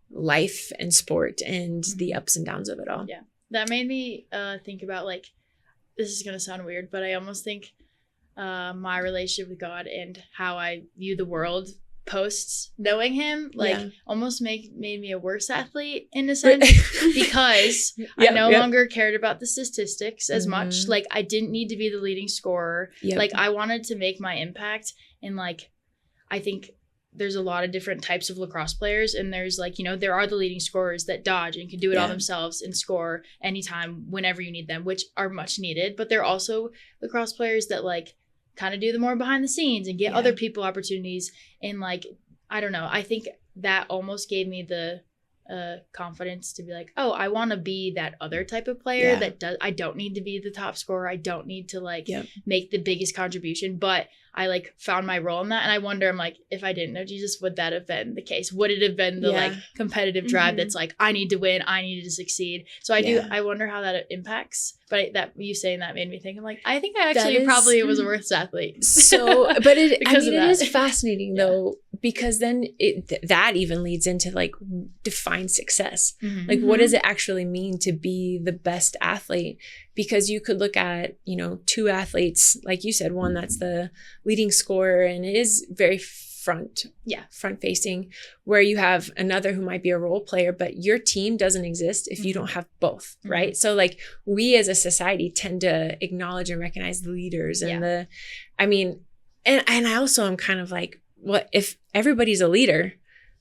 life and sport and the ups and downs of it all. Yeah. That made me think about like, this is going to sound weird, but I almost think my relationship with God and how I view the world posts knowing him almost made me a worse athlete in a sense, because I no longer cared about the statistics as much. Like I didn't need to be the leading scorer. Like I wanted to make my impact And like, I think there's a lot of different types of lacrosse players, and there's like, you know, there are the leading scorers that dodge and can do it all themselves and score anytime, whenever you need them, which are much needed. But there are also lacrosse players that like kind of do the more behind the scenes and get other people opportunities. And like, I don't know, I think that almost gave me the confidence to be like, oh, I want to be that other type of player that does, I don't need to be the top scorer. I don't need to like make the biggest contribution, but I like found my role in that. And I wonder, I'm like, if I didn't know Jesus, would that have been the case? Would it have been the like competitive drive that's like, I need to win, I need to succeed. So I wonder how that impacts. But that you saying that made me think, I'm like, I think I actually probably was a worse athlete. So, but it is fascinating though, because then that even leads into like define success. Like, what does it actually mean to be the best athlete? Because you could look at, you know, two athletes, like you said, one that's the leading scorer and is very front facing, where you have another who might be a role player, but your team doesn't exist if you don't have both, right? So like, we as a society tend to acknowledge and recognize the leaders and and I also am kind of like, what if everybody's a leader?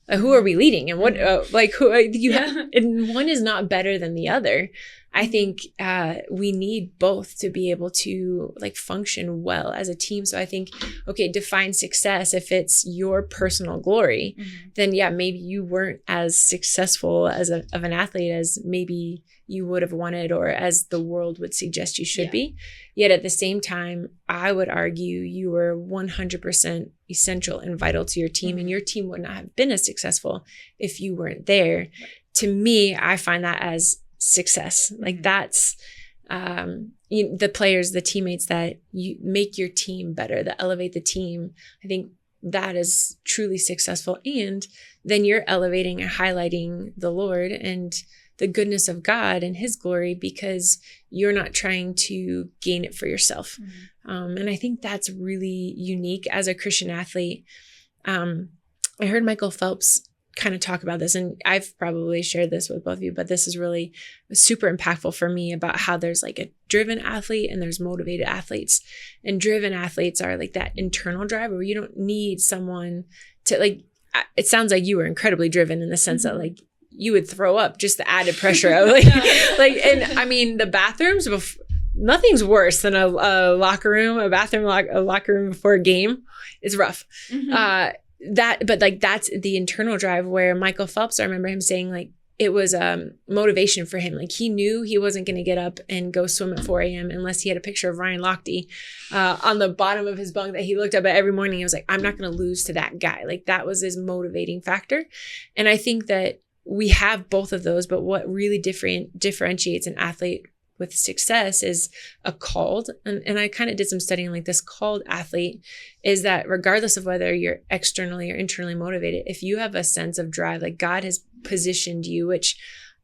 Who are we leading? And what, like, who you have, and one is not better than the other. I think we need both to be able to like function well as a team. So I think, okay, define success. If it's your personal glory, then maybe you weren't as successful as of an athlete as maybe you would have wanted, or as the world would suggest you should be. Yet at the same time, I would argue you were 100% essential and vital to your team, and your team would not have been as successul if you weren't there. To me, I find that as success. Like, that's the players, the teammates that you make your team better, that elevate the team. I think that is truly successful. And then you're elevating and highlighting the Lord and the goodness of God and his glory, because you're not trying to gain it for yourself. And I think that's really unique as a Christian athlete. I heard Michael Phelps kind of talk about this, and I've probably shared this with both of you, but this is really super impactful for me about how there's like a driven athlete and there's motivated athletes. And driven athletes are like that internal drive where you don't need someone to like, it sounds like you were incredibly driven in the sense that like you would throw up just the added pressure of like, and I mean, the bathrooms, nothing's worse than a locker room, a locker room before a game. It's rough. But like, that's the internal drive where Michael Phelps, I remember him saying like, it was motivation for him. Like, he knew he wasn't going to get up and go swim at 4 a.m. unless he had a picture of Ryan Lochte on the bottom of his bunk that he looked up at every morning. He was like, I'm not going to lose to that guy. Like, that was his motivating factor. And I think that we have both of those, but what really differentiates an athlete with success is a called, and I kind of did some studying, like this called athlete is that regardless of whether you're externally or internally motivated, if you have a sense of drive, like God has positioned you, which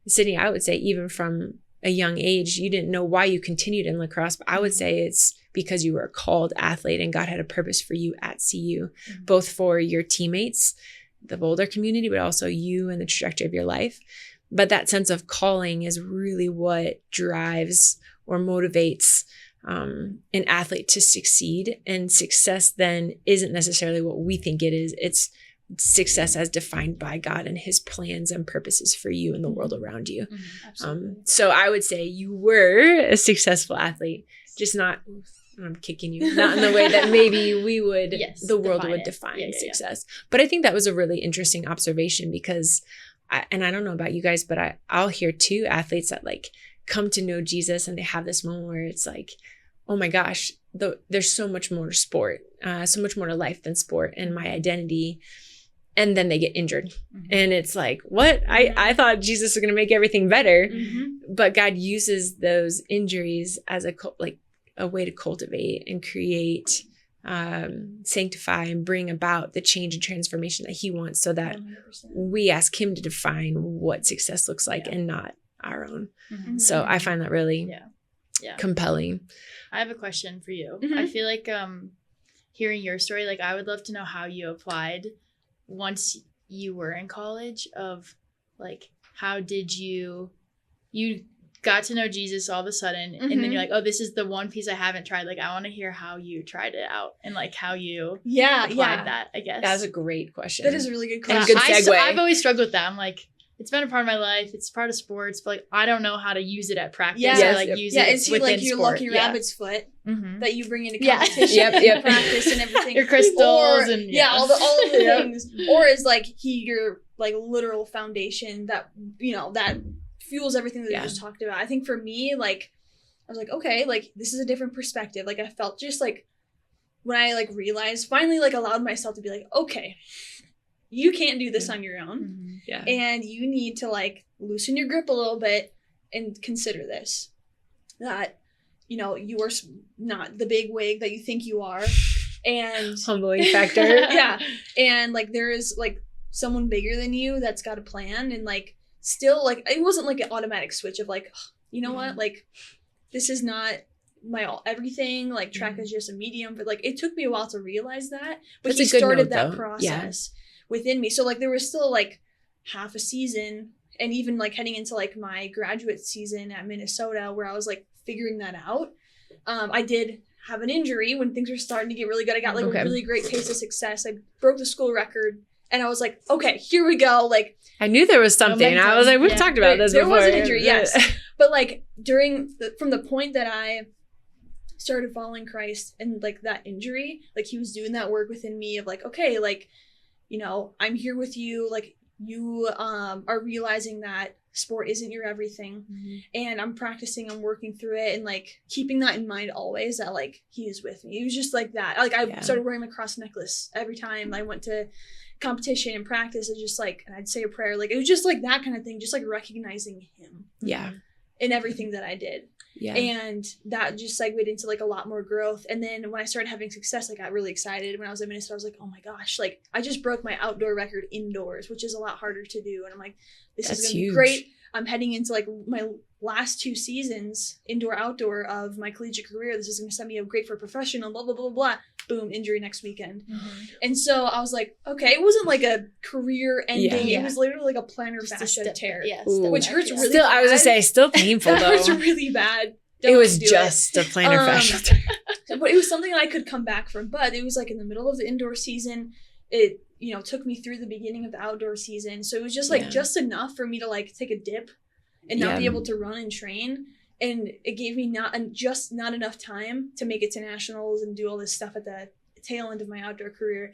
Sydney, I would say even from a young age, you didn't know why you continued in lacrosse, but I would say it's because you were a called athlete and God had a purpose for you at CU, both for your teammates, the Boulder community, but also you and the trajectory of your life. But that sense of calling is really what drives or motivates an athlete to succeed. And success then isn't necessarily what we think it is. It's success as defined by God and his plans and purposes for you and the world around you. So I would say you were a successful athlete, just not, I'm kicking you, not in the way that maybe we would, the world would define success. But I think that was a really interesting observation because and I don't know about you guys, but I'll hear too athletes that like come to know Jesus and they have this moment where it's like, oh my gosh, there's so much more to sport, so much more to life than sport and my identity. And then they get injured. And it's like, what? I thought Jesus was going to make everything better. But God uses those injuries as a way to cultivate and create, sanctify and bring about the change and transformation that he wants, so that 100%. We ask him to define what success looks like and not our own. So I find that really compelling. I have a question for you. I feel like hearing your story, like I would love to know how you applied once you were in college, of like, how did you got to know Jesus all of a sudden, and then you're like, oh, this is the one piece I haven't tried. Like, I want to hear how you tried it out and like how you applied that, I guess. That's a great question. That is a really good And question. good segue. I've always struggled with that. I'm like, it's been a part of my life. It's part of sports, but like, I don't know how to use it at practice. Yeah. Or like use it is he within like your sport. lucky rabbit's foot that you bring into Yeah. competition and practice and everything? Your crystals or, and all the things. Or is like he your like literal foundation that that fuels everything that you just talked about. I think for me, like I was like, okay, like this is a different perspective. Like I felt just like when I like realized, finally like allowed myself to be like, okay, you can't do this on your own. Yeah. And you need to like loosen your grip a little bit and consider this, that, you are not the big wig that you think you are. And humbling factor. yeah. And like, there is like someone bigger than you that's got a plan. And like, still like, it wasn't like an automatic switch of like, you know what, like, this is not my everything. Like track is just a medium, but like, it took me a while to realize that, but he started that process within me. So like, there was still like half a season, and even like heading into like my graduate season at Minnesota, where I was like figuring that out. I did have an injury when things were starting to get really good. I got like a really great pace of success. I broke the school record, and I was like, okay, here we go. Like, I knew there was something. I was like, we've talked about this before. There was an injury, yes. But like from the point that I started following Christ and like that injury, like he was doing that work within me of like, okay, like, I'm here with you. Like, you are realizing that sport isn't your everything, and I'm practicing, I'm working through it, and like keeping that in mind always, that like he is with me. He was just like that. Like I started wearing my cross necklace every time I went to competition and practice. It's just like, and I'd say a prayer. Like it was just like that kind of thing, just like recognizing him in everything that I did. And that just segued into like a lot more growth. And then when I started having success, I got really excited. When I was at Minnesota, I was like, oh my gosh, like I just broke my outdoor record indoors, which is a lot harder to do. And I'm like, this is gonna be great. I'm heading into like my last 2 seasons, indoor outdoor, of my collegiate career. This is gonna set me up great for professional, blah, blah, blah, blah. Boom, injury next weekend. And so I was like, okay, it wasn't like a career ending. It was literally like a plantar fascia tear, which hurts really bad. I was gonna say, still painful though. It hurts really bad. It was just a plantar fascia tear. But it was something that I could come back from. But it was like in the middle of the indoor season. It, took me through the beginning of the outdoor season. So it was just like just enough for me to like take a dip and not be able to run and train. And it gave me not enough time to make it to nationals and do all this stuff at the tail end of my outdoor career.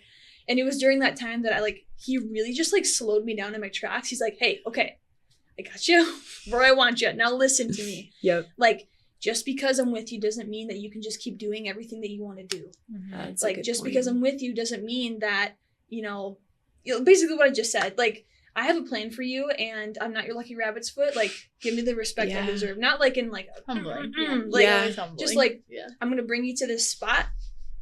And it was during that time that he really just like slowed me down in my tracks. He's like, hey, okay, I got you where I want you. Now listen to me. Like, just because I'm with you doesn't mean that you can just keep doing everything that you want to do. Like, just because I'm with you doesn't mean that, basically what I just said. Like, I have a plan for you, and I'm not your lucky rabbit's foot. Like, give me the respect I deserve. Not like in like humbling. Just like I'm gonna bring you to this spot.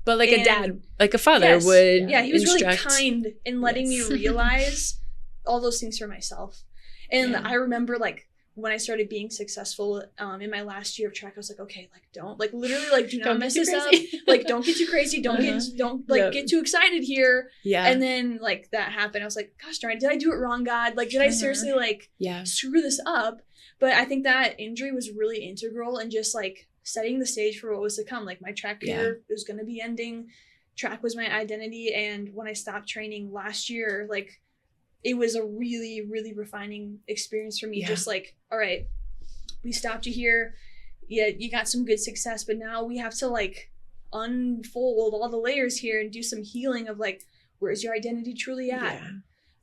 But like a dad, like a father would. Yeah, he was really kind in letting me realize all those things for myself. And I remember like when I started being successful in my last year of track, I was like, okay, like don't like literally like do not mess this up. Like don't get too crazy. Don't get too excited here. And then like that happened. I was like, gosh darn, did I do it wrong, God? Like did I seriously like screw this up? But I think that injury was really integral in just like setting the stage for what was to come. Like my track career was going to be ending. Track was my identity. And when I stopped training last year, like it was a really, really refining experience for me. Just like, all right, we stopped you here. Yeah, you got some good success, but now we have to like unfold all the layers here and do some healing of like, where's your identity truly at?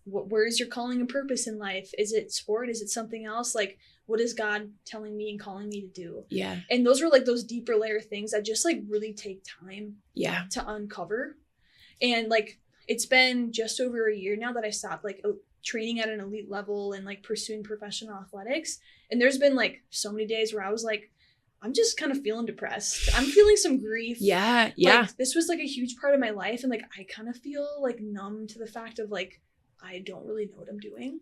Where is your calling and purpose in life? Is it sport? Is it something else? Like, what is God telling me and calling me to do? And those were like those deeper layer things that just like really take time to uncover. And like, it's been just over a year now that I stopped like training at an elite level and like pursuing professional athletics. And there's been like so many days where I was like, I'm just kind of feeling depressed. I'm feeling some grief. Like, this was like a huge part of my life. And like, I kind of feel like numb to the fact of like, I don't really know what I'm doing.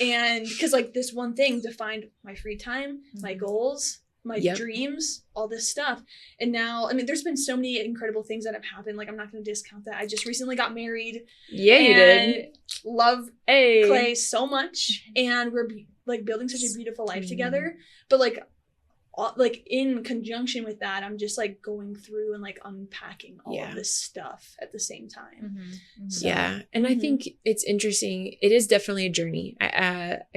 And because like this one thing defined my free time, my goals, my dreams, all this stuff. And now, I mean, there's been so many incredible things that have happened. Like, I'm not going to discount that. I just recently got married. You did. Love Clay so much. And we're like building such a beautiful life together. But like in conjunction with that, I'm just like going through and like unpacking all of this stuff at the same time. So, and I think it's interesting. It is definitely a journey.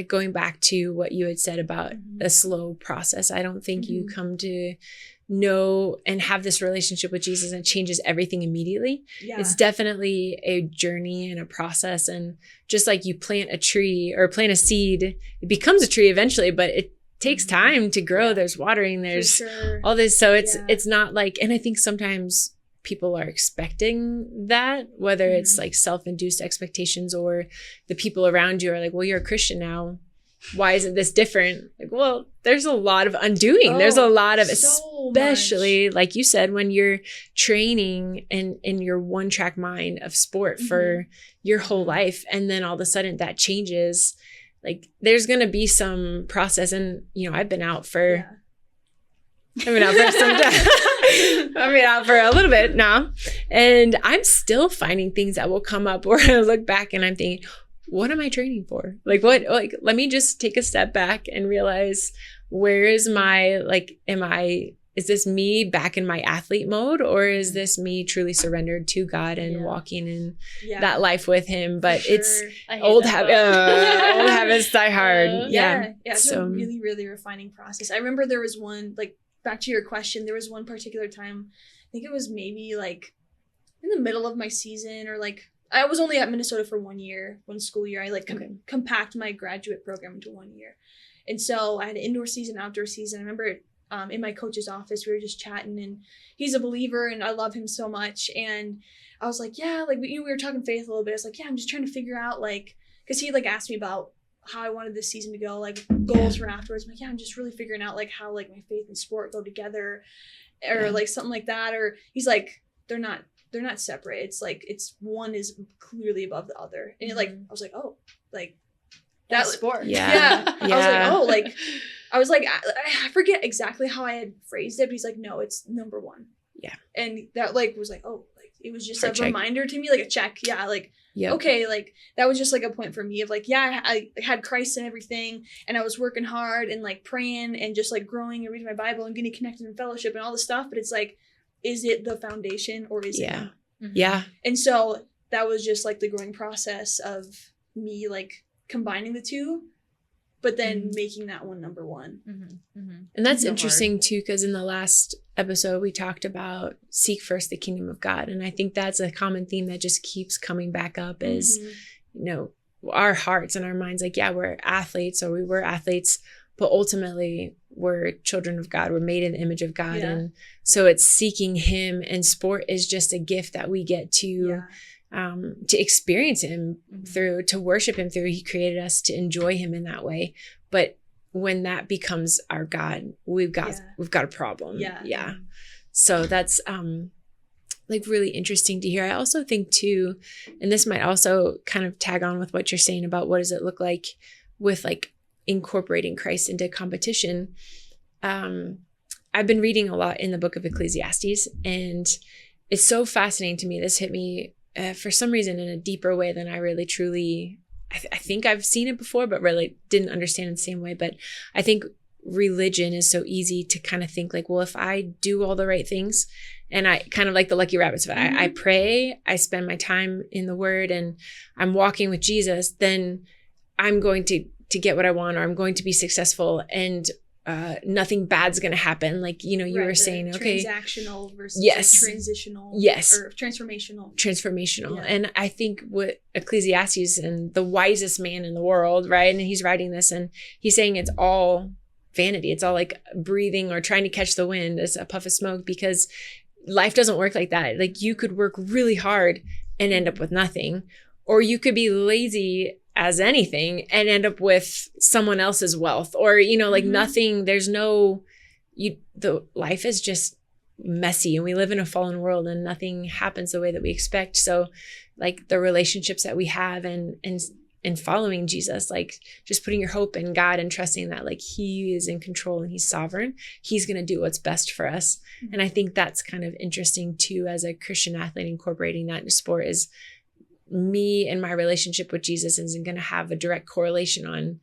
Going back to what you had said about a slow process, I don't think you come to know and have this relationship with Jesus and it changes everything immediately. It's definitely a journey and a process. And just like you plant a tree or plant a seed, it becomes a tree eventually, but it takes time to grow. There's watering, there's all this. So it's not like, and I think sometimes people are expecting that, whether it's like self-induced expectations or the people around you are like, well, you're a Christian now. Why isn't this different? Like, well, there's a lot of undoing. There's a lot of, especially like you said, when you're training in your one track mind of sport for your whole life. And then all of a sudden that changes. Like there's going to be some process. And, you know, I've been out for some time. I've been out for a little bit now. And I'm still finding things that will come up where I look back and I'm thinking, what am I training for? Like let me just take a step back and realize where is my, like, is this me back in my athlete mode, or is this me truly surrendered to God and walking in that life with him? But it's old habits die hard. It's a really, really refining process. I remember there was one, like, back to your question, there was one particular time, I think it was maybe like in the middle of my season, or like, I was only at Minnesota for 1 year, one school year. I like compact my graduate program into 1 year. And so I had an indoor season, outdoor season. I remember in my coach's office, we were just chatting, and he's a believer and I love him so much. And I was like, we were talking faith a little bit. I was like, I'm just trying to figure out, like, because he like asked me about how I wanted this season to go, like goals for afterwards. I'm like, I'm just really figuring out like how like my faith and sport go together, or like something like that. Or he's like, they're not separate. It's like, it's one is clearly above the other. And it, like, I was like, oh, like that sport. I was like, oh, like, I was like, I forget exactly how I had phrased it, but he's like, no, it's number one. And that like was like, oh, like it was just a reminder to me, like a check. Okay, like that was just like a point for me of like, I had Christ and everything, and I was working hard and like praying and just like growing and reading my Bible and getting connected in fellowship and all this stuff. But it's like, is it the foundation or is it not? And so that was just like the growing process of me like combining the two, but then making that one number one. And that's interesting too, because in the last episode we talked about seek first the kingdom of God, and I think that's a common theme that just keeps coming back up is, you know, our hearts and our minds, like, we're athletes, or we were athletes, but ultimately we're children of God. We're made in the image of God. And so it's seeking him, and sport is just a gift that we get to experience him through, to worship him through. He created us to enjoy him in that way. But when that becomes our God, we've got a problem. So that's like really interesting to hear. I also think too, and this might also kind of tag on with what you're saying about what does it look like with like incorporating Christ into competition. I've been reading a lot in the book of Ecclesiastes, and it's so fascinating to me. This hit me for some reason in a deeper way than I really truly, I think I've seen it before, but really didn't understand in the same way. But I think religion is so easy to kind of think like, well, if I do all the right things, and I kind of like the lucky rabbits, if I pray, I spend my time in the word, and I'm walking with Jesus, then I'm going to get what I want, or I'm going to be successful, and nothing bad's going to happen. Like, you know, you were saying, okay, transactional versus transitional, or transformational. And I think what Ecclesiastes, and the wisest man in the world, right? And he's writing this, and he's saying it's all vanity. It's all like breathing or trying to catch the wind as a puff of smoke, because life doesn't work like that. Like, you could work really hard and end up with nothing, or you could be lazy as anything and end up with someone else's wealth, or, you know, like nothing, there's no, the life is just messy, and we live in a fallen world, and nothing happens the way that we expect. So like the relationships that we have and following Jesus, like just putting your hope in God and trusting that like he is in control and he's sovereign, he's going to do what's best for us. And I think that's kind of interesting too, as a Christian athlete, incorporating that into sport, is me and my relationship with Jesus isn't going to have a direct correlation on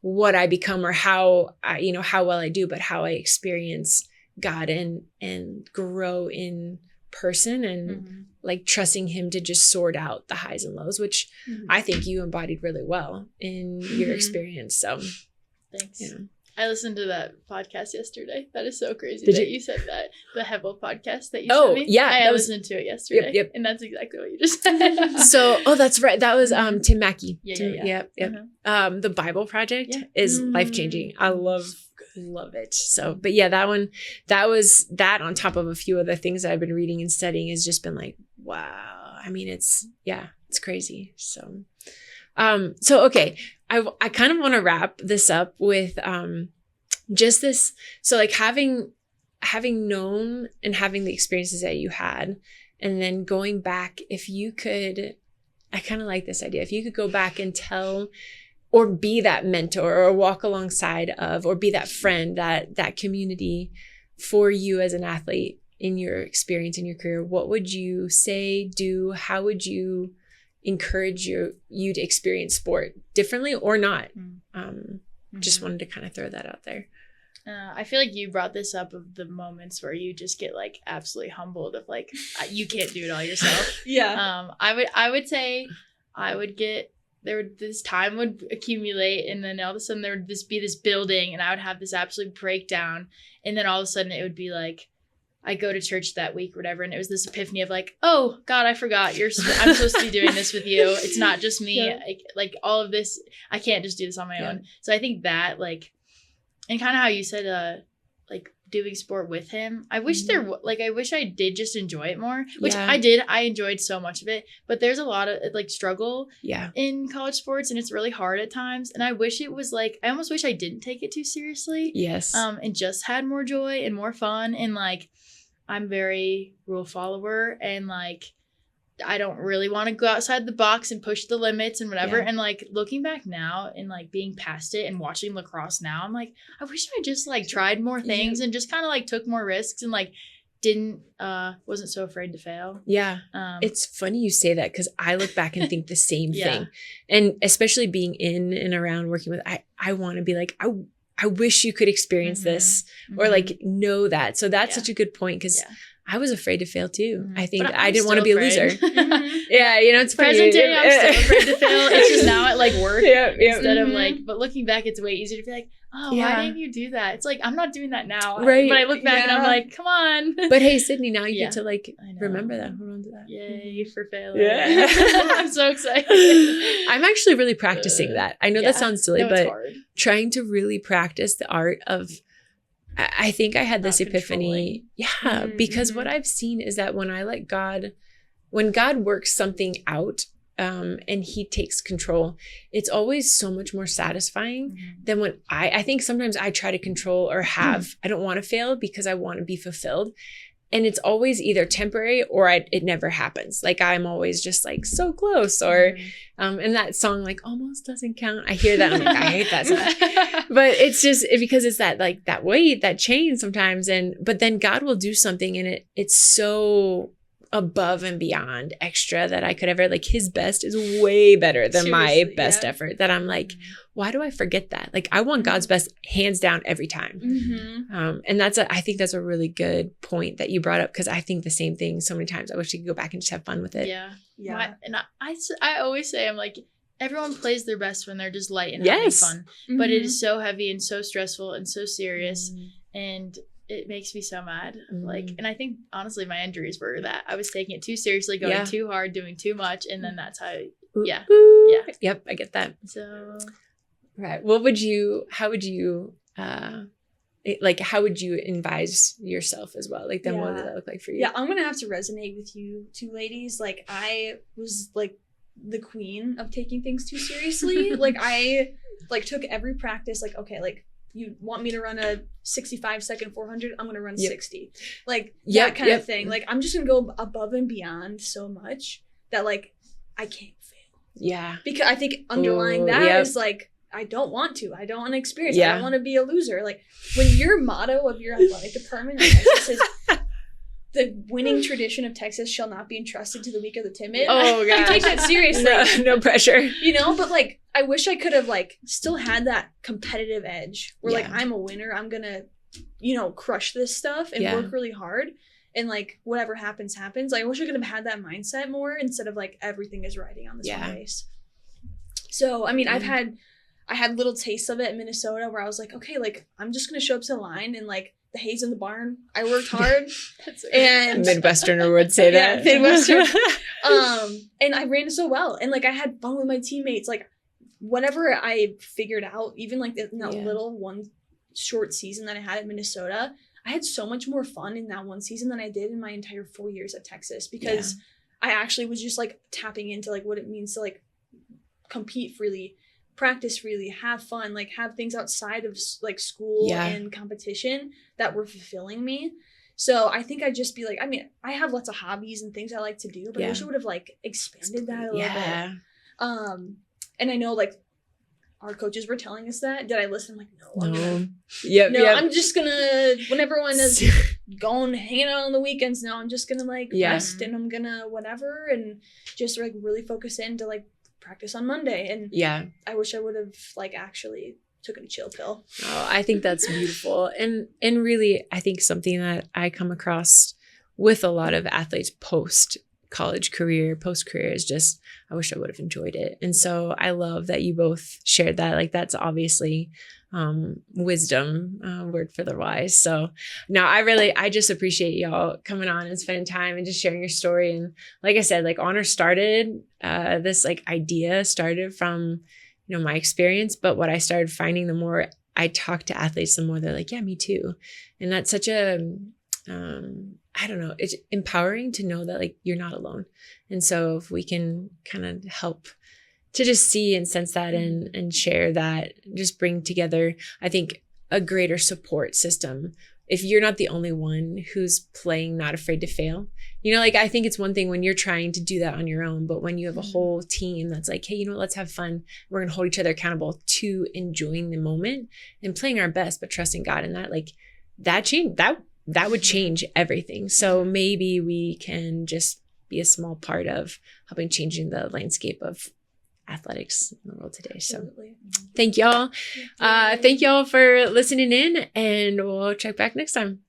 what I become or how well I do, but how I experience God and grow in person and like trusting him to just sort out the highs and lows, which I think you embodied really well in your experience. So thanks. You know. I listened to that podcast yesterday. That is so crazy Did that you? you said that. The Hevel podcast that you sent me. Yeah. I listened to it yesterday. Yep. And that's exactly what you just said. So, that's right. That was Tim Mackey. Yeah. Yep. The Bible Project is life-changing. I love it. So, but yeah, that was on top of a few other things that I've been reading and studying has just been like, wow. I mean, it's crazy. So, okay. I kind of want to wrap this up with, just this. So like having known and having the experiences that you had, and then going back, if you could, I kind of like this idea. If you could go back and tell or be that mentor or walk alongside of, or be that friend, that community for you as an athlete in your experience, in your career, what would you say, do, how would you encourage you to experience sport differently or not? Just wanted to kind of throw that out there. I feel like you brought this up of the moments where you just get like absolutely humbled of like, you can't do it all yourself. I would say this time would accumulate, and then all of a sudden there would be this building, and I would have this absolute breakdown, and then all of a sudden it would be like, I go to church that week or whatever, and it was this epiphany of like, oh God, I forgot I'm supposed to be doing this with you. It's not just me. Yeah. Like all of this, I can't just do this on my own. So I think that like, and kind of how you said, like doing sport with him. I wish I wish I did just enjoy it more, which I did. I enjoyed so much of it, but there's a lot of like struggle in college sports, and it's really hard at times. And I wish it was like, I almost wish I didn't take it too seriously. Yes. And just had more joy and more fun. And like, I'm very rule follower, and like, I don't really want to go outside the box and push the limits and whatever. And like looking back now and like being past it and watching lacrosse now, I'm like, I wish I just like tried more things and just kind of like took more risks and like wasn't so afraid to fail. Yeah. It's funny you say that, because I look back and think the same thing. And especially being in and around working with, I want to be like, I wish you could experience this or like know that. So that's such a good point, because I was afraid to fail too. I think I didn't want to be a loser. Yeah, it's funny. Present day, I'm still afraid to fail. It's just now at like work instead of like, but looking back, it's way easier to be like, oh, why didn't you do that? It's like, I'm not doing that now. Right. But I look back and I'm like, come on. But hey, Sydney, now you get to like remember that. Hold on to that. Yay for failing. Yeah. I'm so excited. I'm actually really practicing that. I know that sounds silly, but hard. Trying to really practice the art of, I think I had this epiphany. Yeah, because what I've seen is that when God works something out, and he takes control, it's always so much more satisfying than when I think sometimes I try to control or I don't want to fail because I want to be fulfilled. And it's always either temporary or it never happens. Like I'm always just like so close, or and that song like almost doesn't count. I hear that, I'm like, I hate that song. But it's just because it's that like that weight, that chain sometimes. But then God will do something, and it's so above and beyond extra that I could ever, like his best is way better than my best effort, that I'm like, why do I forget that? Like I want God's best hands down every time. And I think that's a really good point that you brought up, because I think the same thing so many times. I wish you could go back and just have fun with it. I always say, I'm like, everyone plays their best when they're just light and having fun, but it is so heavy and so stressful and so serious, and it makes me so mad. Like, and I think honestly my injuries were that I was taking it too seriously, going too hard, doing too much, and then that's how Yep, I get that. So right, how would you advise yourself as well? Like then what did that look like for you? Yeah, I'm gonna have to resonate with you two ladies. Like I was like the queen of taking things too seriously. Like I like took every practice like, okay, like you want me to run a 65-second 400, I'm going to run 60. Like that kind of thing. Like I'm just going to go above and beyond so much that like I can't fail. Yeah. Because I think underlying that is like, I don't want to experience. I don't want to be a loser. Like when your motto of your athletic department in Texas is the winning tradition of Texas shall not be entrusted to the weak or the timid. Oh, God. You take that seriously. No pressure. But like, I wish I could have like still had that competitive edge where like Yeah. I'm a winner. I'm gonna, crush this stuff and Yeah. work really hard. And like whatever happens, happens. Like I wish I could have had that mindset more instead of like everything is riding on this one race. So I mean, I had little tastes of it in Minnesota where I was like, okay, like I'm just gonna show up to the line and like the hay's in the barn. I worked hard. And Midwesterner would say that. Midwestern. And I ran so well. And like I had fun with my teammates. Like whatever I figured out, even like in that little one short season that I had in Minnesota, I had so much more fun in that one season than I did in my entire 4 years at Texas because I actually was just like tapping into like what it means to like compete freely, practice freely, have fun, like have things outside of like school and competition that were fulfilling me. So I think I'd just be like, I mean, I have lots of hobbies and things I like to do, but I wish I would have like expanded that a little bit. And I know like our coaches were telling us that. Did I listen? I'm like, no. I'm just gonna, when everyone is going hanging out on the weekends now, I'm just gonna like rest and I'm gonna whatever and just like really focus in to like practice on Monday. And I wish I would have like actually took a chill pill. Oh, I think that's beautiful. And really, I think something that I come across with a lot of athletes post college career, post career is just, I wish I would have enjoyed it. And so I love that you both shared that. Like that's obviously wisdom, word for the wise. So no, I just appreciate y'all coming on and spending time and just sharing your story. And like I said, like Honor started, this like idea started from, my experience, but what I started finding the more I talk to athletes, the more they're like, yeah, me too. And that's such a, I don't know, it's empowering to know that like you're not alone. And so if we can kind of help to just see and sense that and share that, just bring together, I think, a greater support system. If you're not the only one who's playing not afraid to fail, like I think it's one thing when you're trying to do that on your own, but when you have a whole team that's like, hey, let's have fun. We're going to hold each other accountable to enjoying the moment and playing our best, but trusting God in that, like that would change everything. So maybe we can just be a small part of helping changing the landscape of athletics in the world today. So thank y'all. Thank y'all for listening in and we'll check back next time.